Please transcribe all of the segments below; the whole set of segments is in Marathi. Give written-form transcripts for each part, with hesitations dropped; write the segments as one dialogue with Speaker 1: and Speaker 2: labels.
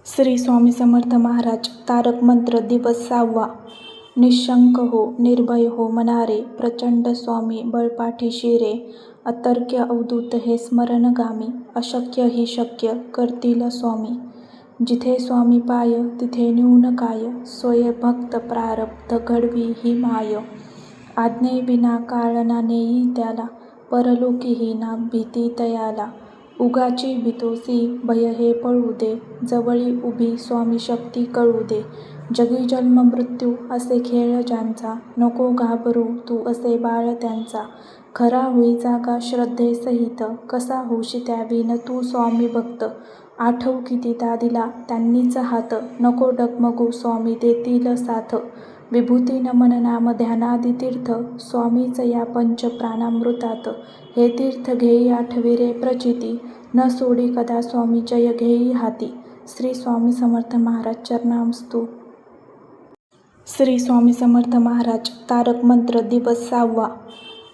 Speaker 1: श्री स्वामी समर्थ महाराज तारक मंत्र दिवस 6वा. निशंक हो, निर्भय हो मनारे, प्रचंड स्वामी बळपाठीशी रे. अतर्क्य अवधूत हे स्मरणगामी, अशक्य ही शक्य करतील स्वामी. जिथे स्वामी पाय तिथे न्यून काय, सोय भक्त प्रारब्ध घडवी ही माय. आज्ञेविना काळ ना नेई त्याला, परलोकीही ना भीती तयाला. उगाची भीतोसी भय हे पळू दे, जवळी उभी स्वामी शक्ती कळू दे. जगी जन्म मृत्यू असे खेळ ज्यांचा, नको घाबरू तू असे बाळ त्यांचा. खरा होई जागा श्रद्धेसहित, कसा होशी त्याविन तू स्वामी भक्त. आठव कितीदा दिला त्यांनीच हात, नको डगमगू स्वामी देतील साथ. विभूती नमन नाम ध्यानादी तीर्थ, स्वामीच या पंच प्राणामृतात. हे तीर्थ घेई आठवी रे प्रचिती, न सोडी कदा स्वामी जय घेई हाती. श्री स्वामी समर्थ महाराज चरणामस्तु. श्री स्वामी समर्थ महाराज तारक मंत्र दिवस 6वा.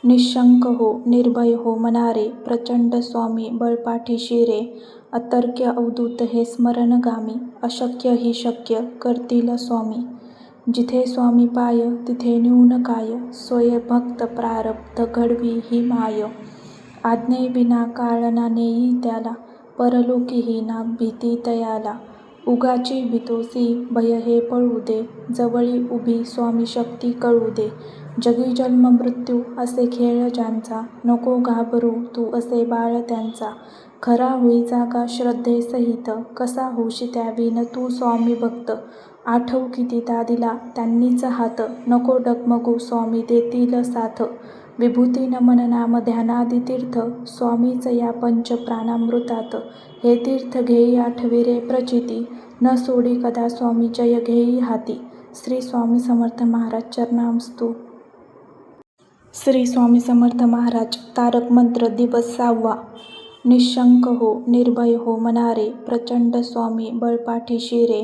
Speaker 1: निशंक हो, निर्भय हो मनारे, प्रचंड स्वामी बळपाठीशी रे. अतर्क्य अवधूत हे स्मरणगामी, अशक्य ही शक्य करतील स्वामी. जिथे स्वामी पाय तिथे न्यून काय, सोय भक्त प्रारब्ध घडवी ही माय. आज्ञेविना काळ ना नेई त्याला, परलोकीही ना भीती तयाला. उगाची भीतोसी भय हे पळू दे, जवळी उभी स्वामी शक्ती कळू दे. जगी जन्म मृत्यू असे खेळ ज्यांचा, नको घाबरू तू असे बाळ त्यांचा. खरा होई जागा श्रद्धेसहित, कसा होशी त्याविन तू स्वामी भक्त. आठव कितीदा दिला त्यांनीच हात, नको डगमगू स्वामी देतील साथ. विभूती नमन नाम ध्यानादी तीर्थ, स्वामीच या पंच प्राणामृतात. हे तीर्थ घेई आठवी रे प्रचिती, न सोडी कदा स्वामी जय घेई हाती. श्री स्वामी समर्थ महाराज चरणामस्तु. श्री स्वामी समर्थ महाराज तारक मंत्र दिवस 6वा. निशंक हो, निर्भय हो मनारे, प्रचंड स्वामी बळपाठीशी रे.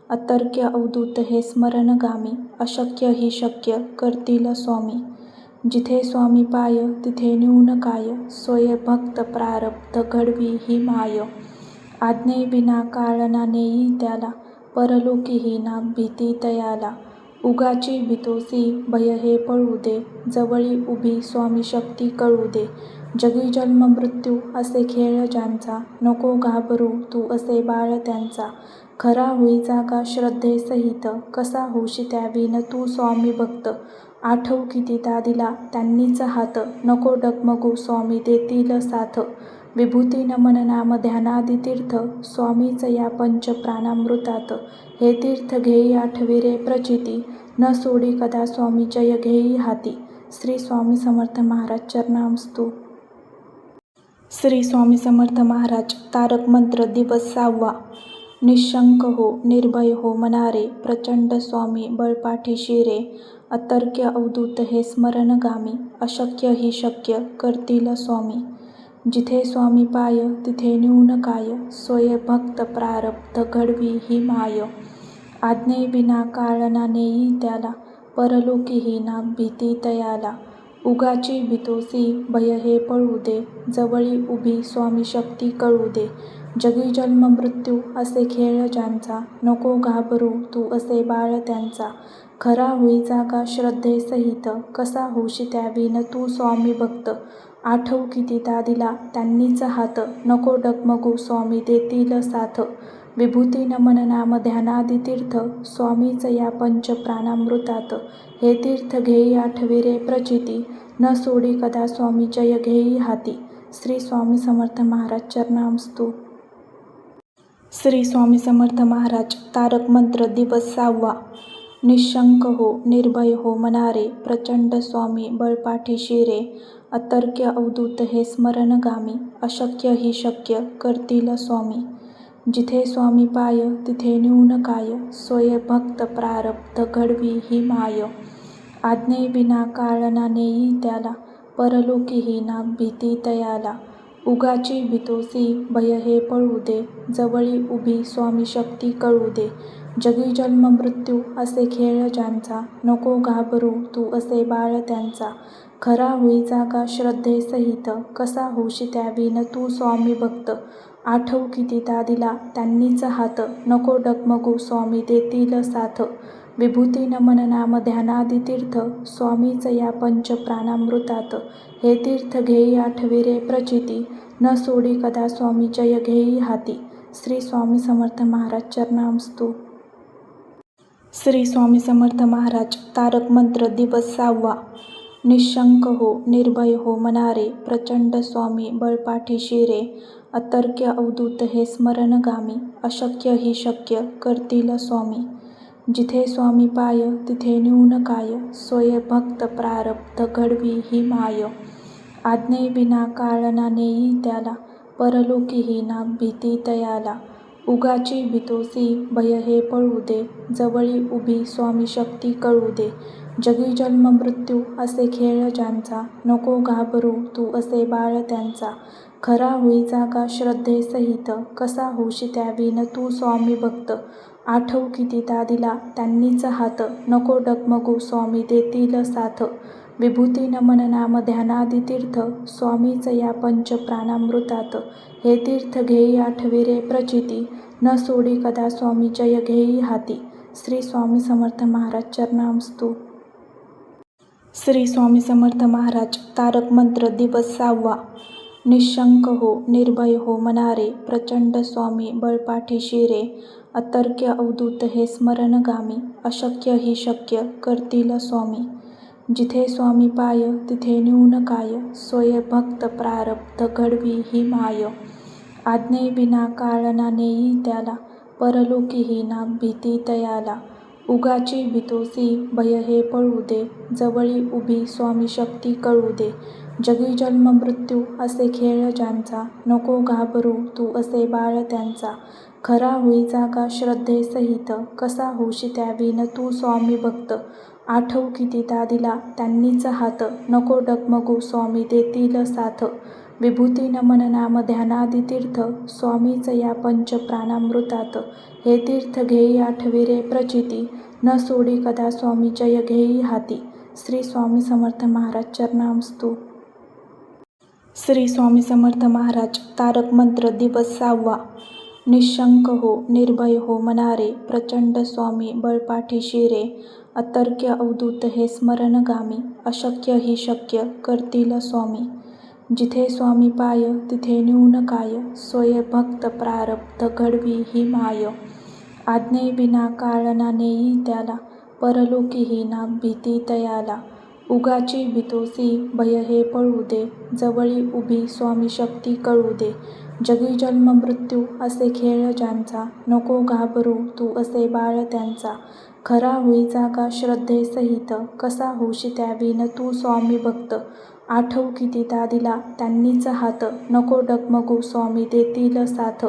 Speaker 1: अतर्क्य अवधूत हे स्मरणगामी, अशक्य ही शक्य करतील स्वामी. जिथे स्वामी पाय तिथे न्यून काय, सोय भक्त प्रारब्ध घडवी ही माय. आज्ञेविना काळ ना नेई त्याला, परलोकीही ना भीती तयाला. उगाची भीतोसी भय हे पळू दे, जवळी उभी स्वामी शक्ती कळू दे. जगी जन्म मृत्यू असे खेळ ज्यांचा, नको घाबरू तू असे बाळ त्यांचा. खरा होई जागा श्रद्धेसहित, कसा होशी त्याविन तू स्वामी भक्त. आठव कितीदा दिला त्यांनीच हात, नको डगमगू स्वामी देतील साथ. विभूती नमन नाम ध्यानादी तीर्थ, स्वामीच या पंच प्राणामृतात. हे तीर्थ घेई आठवी रे प्रचिती, न सोडी कदा स्वामी जय घेई हाती. श्री स्वामी समर्थ महाराज चरणामस्तु. श्री स्वामी समर्थ महाराज तारक मंत्र दिवस 6वा. निशंक हो, निर्भय हो मनारे, प्रचंड स्वामी बळपाठीशी रे. अतर्क्य अवधूत हे स्मरणगामी, अशक्य ही शक्य करतील स्वामी. जिथे स्वामी पाय तिथे न्यून काय, सोय भक्त प्रारब्ध घडवी ही माय. आज्ञेविना काळ ना नेई त्याला, परलोकीही ना भीती तयाला. उगाची भीतोसी भय हे पळू दे, जवळी उभी स्वामी शक्ती कळू दे. जगी जन्म मृत्यू असे खेळ ज्यांचा, नको घाबरू तू असे बाळ त्यांचा. खरा होई जागा श्रद्धेसहित, कसा होशी त्याविन तू स्वामी भक्त. आठव कितीदा दिला त्यांनीच हात, नको डगमगू स्वामी देतील साथ. विभूती नमन नाम ध्यानादी तीर्थ, स्वामीच या पंच प्राणामृतात. हे तीर्थ घेई आठवी रे प्रचिती, न सोडी कदा स्वामी जय घेई हाती. श्री स्वामी समर्थ महाराज चरणामस्तु. श्री स्वामी समर्थ महाराज तारक मंत्र दिवस 6वा. निशंक हो, निर्भय हो मनारे, प्रचंड स्वामी बळपाठीशी रे. अतर्क्य अवधूत हे स्मरणगामी, अशक्य ही शक्य करतील स्वामी. जिथे स्वामी पाय तिथे न्यून काय, सोय भक्त प्रारब्ध घडवी ही माय. आज्ञेविना काळ ना नेई त्याला, परलोकीही ना भीती तयाला. उगाची भीतोसी भय हे पळू दे, जवळी उभी स्वामी शक्ती कळू दे. जगी जन्म मृत्यू असे खेळ ज्यांचा, नको घाबरू तू असे बाळ त्यांचा. खरा होई जागा श्रद्धेसहित, कसा होशी त्याविन तू स्वामी भक्त. आठवू कितीदा दिला त्यांनीच हात, नको डगमगू स्वामी देतील साथ. विभूती नमन नाम ध्यानादी तीर्थ, स्वामीच या पंच प्राणामृतात. हे तीर्थ घेई आठवी रे प्रचिती, न सोडी कदा स्वामी जय घेई हाती. श्री स्वामी समर्थ महाराज चरणामस्तु. श्री स्वामी समर्थ महाराज. तारक मंत्र दिवस 6वा. निशंक हो, निर्भय हो मनारे, प्रचंड स्वामी बळपाठी शिरे. अतर्क्य अवधूत हे स्मरणगामी, अशक्य ही शक्य करतील स्वामी. जिथे स्वामी पाय तिथे न्यून काय, सोय भक्त प्रारब्ध घडवी ही माय. आज्ञेविना काळ ना नेई त्याला, परलोकीही ना भीती तयाला. उगाची भीतोसी भय हे पळू दे, जवळी उभी स्वामी शक्ती कळू दे. जगी जन्म मृत्यू असे खेळ ज्यांचा, नको घाबरू तू असे बाळ त्यांचा. खरा होई जागा श्रद्धेसहित, कसा होशी त्याविन तू स्वामी भक्त. आठवू कितीदा दिला त्यांनीच हात, नको डगमगू स्वामी देतील साथ. विभूती नमन नाम ध्यानादी तीर्थ, स्वामीच या पंच प्राणामृतात. हे तीर्थ घेई आठवी रे प्रचिती, न सोडी कदा स्वामी जय घेई हाती. श्री स्वामी समर्थ महाराज चरणामस्तु. श्री स्वामी समर्थ महाराज. तारक मंत्र दिवस 6वा. निशंक हो, निर्भय हो मनारे, प्रचंड स्वामी बळपाठी शिरे. अतर्क्य अवधूत हे स्मरणगामी, अशक्य ही शक्य करतील स्वामी. जिथे स्वामी पाय तिथे न्यून काय, सोय भक्त प्रारब्ध घडवी ही माय. आज्ञेविना काळ ना नेई त्याला, परलोकीही ना भीती तयाला. उगाची भीतोसी भय हे पळू दे, जवळी उभी स्वामी शक्ती कळू दे. जगी जन्म मृत्यू असे खेळ ज्यांचा, नको घाबरू तू असे बाळ त्यांचा. खरा होई जागा श्रद्धेसहित, कसा होशी त्याविन तू स्वामी भक्त. आठवू कितीदा दिला त्यांनीच हात, नको डगमगू स्वामी देतील साथ. विभूती नमन नाम ध्यानादी तीर्थ, स्वामीच या पंच प्राणामृतात. हे तीर्थ घेई आठवी रे प्रचिती, न सोडी कदा स्वामी जय घेई हाती. श्री स्वामी समर्थ महाराज चरणामस्तु. श्री स्वामी समर्थ महाराज. तारक मंत्र दिवस 6वा. निशंक हो, निर्भय हो मनारे, प्रचंड स्वामी बळपाठी शिरे. अतर्क्य अवधूत हे स्मरणगामी, अशक्य ही शक्य करतील स्वामी. जिथे स्वामी पाय तिथे न्यून काय, सोय भक्त प्रारब्ध घडवी ही माय. आज्ञेविना काळ ना नेई त्याला, परलोकीही ना भीती तयाला. उगाची भीतोसी भय हे पळू दे, जवळी उभी स्वामी शक्ती कळू दे. जगी जन्म मृत्यू असे खेळ ज्यांचा, नको घाबरू तू असे बाळ त्यांचा. खरा होई जागा श्रद्धेसहित, कसा होशी त्याविन तू स्वामी भक्त. आठवू कितीदा दिला त्यांनीच हात, नको डगमगू स्वामी देतील साथ.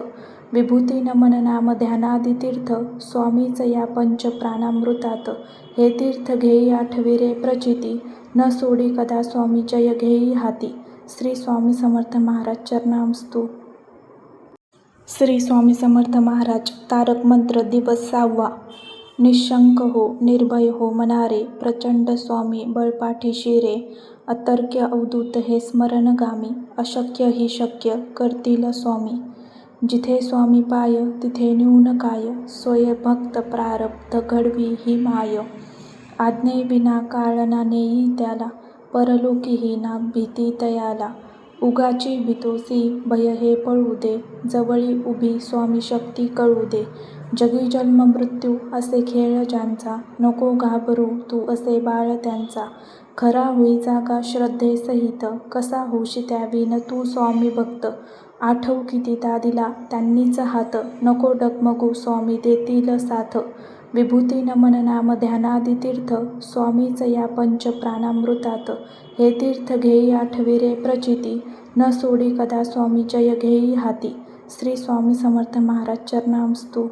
Speaker 1: विभूती नमन नाम ध्यानादी तीर्थ, स्वामीच या पंच प्राणामृतात. हे तीर्थ घेई आठवी रे प्रचिती, न सोडी कदा स्वामी जय घेई हाती. श्री स्वामी समर्थ महाराज चरणामस्तु. श्री स्वामी समर्थ महाराज. तारक मंत्र दिवस 6वा. निशंक हो, निर्भय हो मनारे, प्रचंड स्वामी बळपाठी शिरे. अतर्क्य अवधूत हे स्मरणगामी, अशक्य ही शक्य करतील स्वामी. जिथे स्वामी पाय तिथे न्यून काय, सोय भक्त प्रारब्ध घडवी ही माय. आज्ञेविना काळ ना नेई त्याला, परलोकीही ना भीती तयाला. उगाची भीतोसी भय हे पळू दे, जवळी उभी स्वामी शक्ती कळू दे. जगी जन्म मृत्यू असे खेळ ज्यांचा, नको घाबरू तू असे बाळ त्यांचा. खरा होई जागा श्रद्धेसहित, कसा होशी त्याविन तू स्वामी भक्त. आठवू कितीदा दिला त्यांनीच हात, नको डगमगू स्वामी देतील साथ. विभूती नमन नाम ध्यानादी तीर्थ, स्वामीच या पंच प्राणामृतात. हे तीर्थ घेई आठवी रे प्रचिती, न सोडी कदा स्वामी जय घेई हाती. श्री स्वामी समर्थ महाराज चरणामस्तु. श्री स्वामी समर्थ महाराज. तारक मंत्र दिवस 6वा. निशंक हो, निर्भय हो मनारे, प्रचंड स्वामी बळपाठी शिरे. अतर्क्य अवधूत हे स्मरणगामी, अशक्य ही शक्य करतील स्वामी. जिथे स्वामी पाय तिथे न्यून काय, सोय भक्त प्रारब्ध घडवी ही माय. आज्ञेविना काळ ना नेई त्याला, परलोकीही ना भीती तयाला. उगाची भीतोसी भय हे पळू दे, जवळी उभी स्वामी शक्ती कळू दे. जगी जन्म मृत्यू असे खेळ ज्यांचा, नको घाबरू तू असे बाळ त्यांचा. खरा होई जागा श्रद्धेसहित, कसा होशी त्याविन तू स्वामी भक्त. आठवू कितीदा दिला त्यांनीच हात, नको डगमगू स्वामी देतील साथ. विभूती नमन नाम ध्यानादी तीर्थ, स्वामीच या पंच प्राणामृतात. हे तीर्थ घेई आठवी रे प्रचिती, न सोडी कदा स्वामी जय घेई हाती. श्री स्वामी समर्थ महाराज चरणामस्तु.